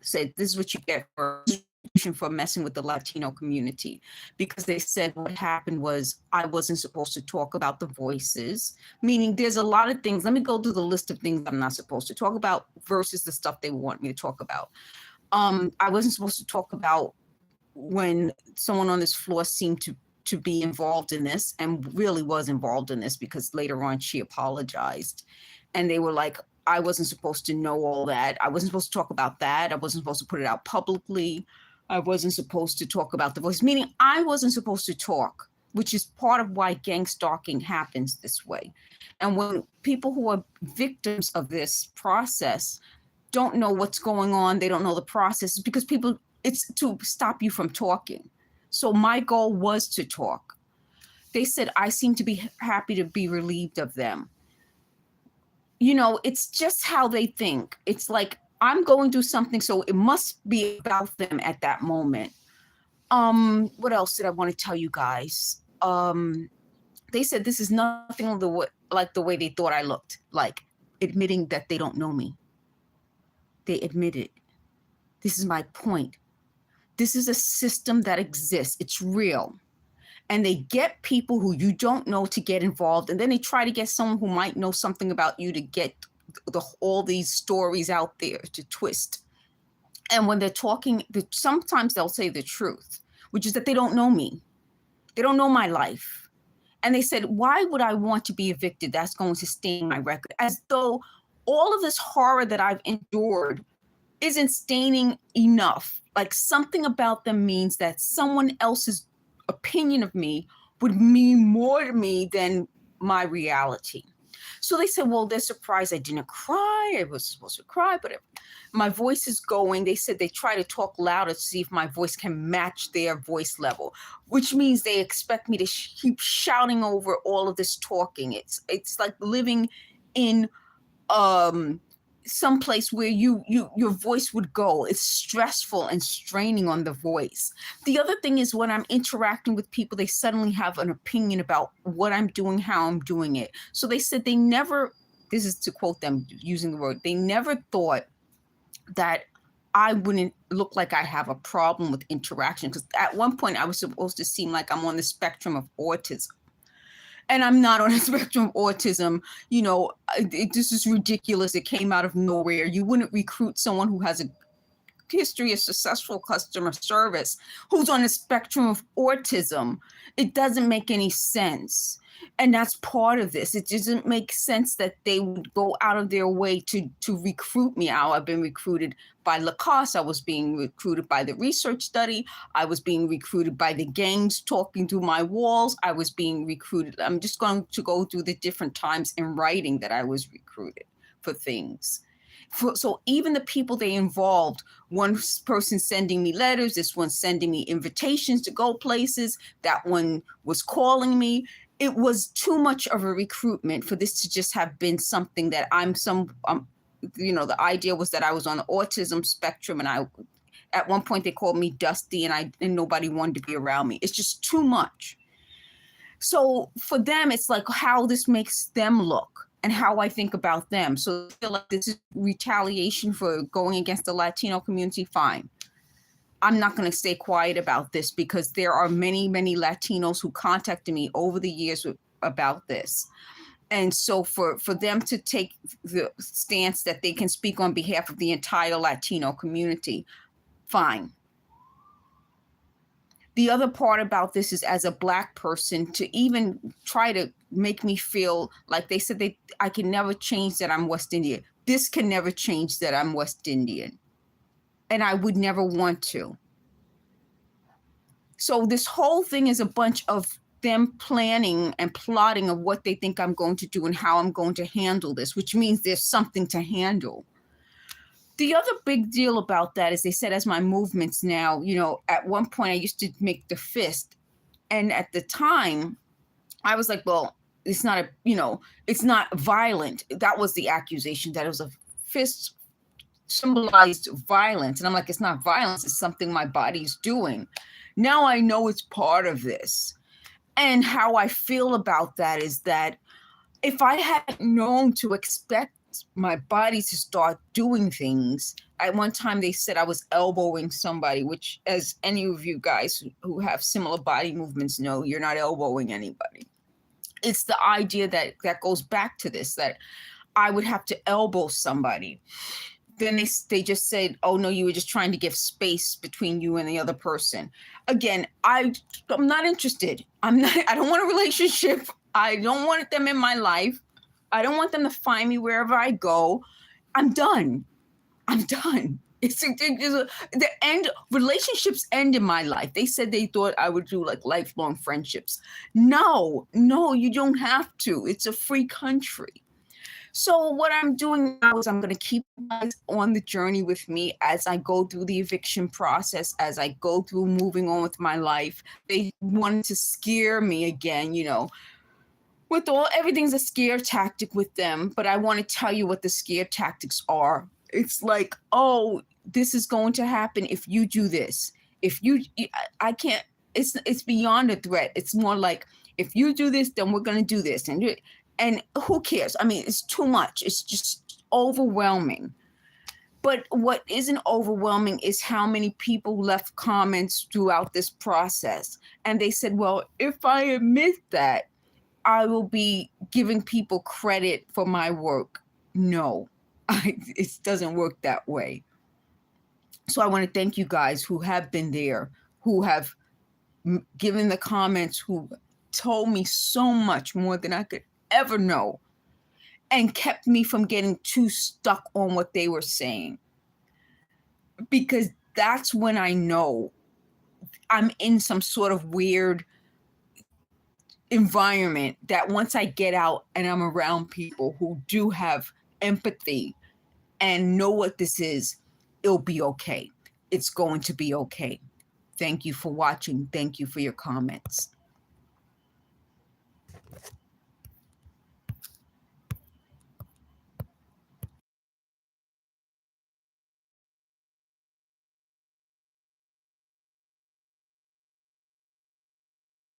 said, this is what you get for messing with the Latino community, because they said what happened was I wasn't supposed to talk about the voices, meaning there's a lot of things. Let me go through the list of things I'm not supposed to talk about versus the stuff they want me to talk about. I wasn't supposed to talk about when someone on this floor seemed to be involved in this and really was involved in this, because later on she apologized. And they were like, I wasn't supposed to know all that. I wasn't supposed to talk about that. I wasn't supposed to put it out publicly. I wasn't supposed to talk about the voice, meaning I wasn't supposed to talk, which is part of why gang stalking happens this way. And when people who are victims of this process don't know what's going on, they don't know the process, because it's to stop you from talking. So my goal was to talk. They said I seem to be happy to be relieved of them. You know, it's just how they think. It's like, I'm going through something, so it must be about them at that moment. What else did I want to tell you guys? They said this is nothing like the way they thought I looked, like admitting that they don't know me. They admitted, this is my point. This is a system that exists. It's real. And they get people who you don't know to get involved. And then they try to get someone who might know something about you to get all these stories out there to twist. And when they're talking, sometimes they'll say the truth, which is that they don't know me. They don't know my life. And they said, why would I want to be evicted? That's going to stain my record. As though all of this horror that I've endured isn't staining enough. Like, something about them means that someone else's opinion of me would mean more to me than my reality. So they said, well, they're surprised I didn't cry. I was supposed to cry, but my voice is going. They said they try to talk louder to see if my voice can match their voice level, which means they expect me to keep shouting over all of this talking. It's like living in someplace where your voice would go. It's stressful and straining on the voice. The other thing is, when I'm interacting with people, they suddenly have an opinion about what I'm doing, how I'm doing it. So they said they never, this is to quote them using the word, they never thought that I wouldn't look like I have a problem with interaction. Because at one point I was supposed to seem like I'm on the spectrum of autism. And I'm not on a spectrum of autism. You know, this is ridiculous. It came out of nowhere. You wouldn't recruit someone who has a history of successful customer service who's on a spectrum of autism. It doesn't make any sense. And that's part of this. It doesn't make sense that they would go out of their way to recruit me. I've been recruited by Lacoste. I was being recruited by the research study. I was being recruited by the gangs talking through my walls. I was being recruited. I'm just going to go through the different times in writing that I was recruited for things. So even the people they involved, one person sending me letters, this one sending me invitations to go places, that one was calling me. It was too much of a recruitment for this to just have been something that the idea was that I was on the autism spectrum, and at one point they called me Dusty, and nobody wanted to be around me. It's just too much. So for them, it's like how this makes them look and how I think about them. So I feel like this is retaliation for going against the Latino community. Fine. I'm not going to stay quiet about this, because there are many, many Latinos who contacted me over the years about this. And so for them to take the stance that they can speak on behalf of the entire Latino community, fine. The other part about this is, as a Black person, to even try to make me feel like they said I can never change that I'm West Indian. This can never change that I'm West Indian. And I would never want to. So this whole thing is a bunch of them planning and plotting of what they think I'm going to do and how I'm going to handle this, which means there's something to handle. The other big deal about that is, they said, as my movements now, at one point I used to make the fist. And at the time I was like, well, it's not it's not violent. That was the accusation, that it was a fist symbolized violence. And I'm like, it's not violence. It's something my body's doing. Now I know it's part of this. And how I feel about that is that if I had known to expect my body to start doing things, at one time they said I was elbowing somebody, which, as any of you guys who have similar body movements know, you're not elbowing anybody. It's the idea that goes back to this, that I would have to elbow somebody. Then they just said, oh no, you were just trying to give space between you and the other person. Again, I'm not interested. I don't want a relationship. I don't want them in my life. I don't want them to find me wherever I go. I'm done. It's the end. Relationships end in my life. They said they thought I would do like lifelong friendships. No, you don't have to. It's a free country. So what I'm doing now is I'm going to keep you guys on the journey with me as I go through the eviction process, as I go through moving on with my life. They wanted to scare me again, with everything's a scare tactic with them, but I want to tell you what the scare tactics are. It's like, oh, this is going to happen if you do this. I can't, it's beyond a threat. It's more like, if you do this, then we're going to do this. And who cares? I mean, it's too much. It's just overwhelming. But what isn't overwhelming is how many people left comments throughout this process. And they said, well, if I admit that, I will be giving people credit for my work. No, it doesn't work that way. So I want to thank you guys who have been there, who have given the comments, who told me so much more than I could ever know, and kept me from getting too stuck on what they were saying. Because that's when I know I'm in some sort of weird environment, that once I get out and I'm around people who do have empathy and know what this is, it'll be okay. It's going to be okay. Thank you for watching. Thank you for your comments.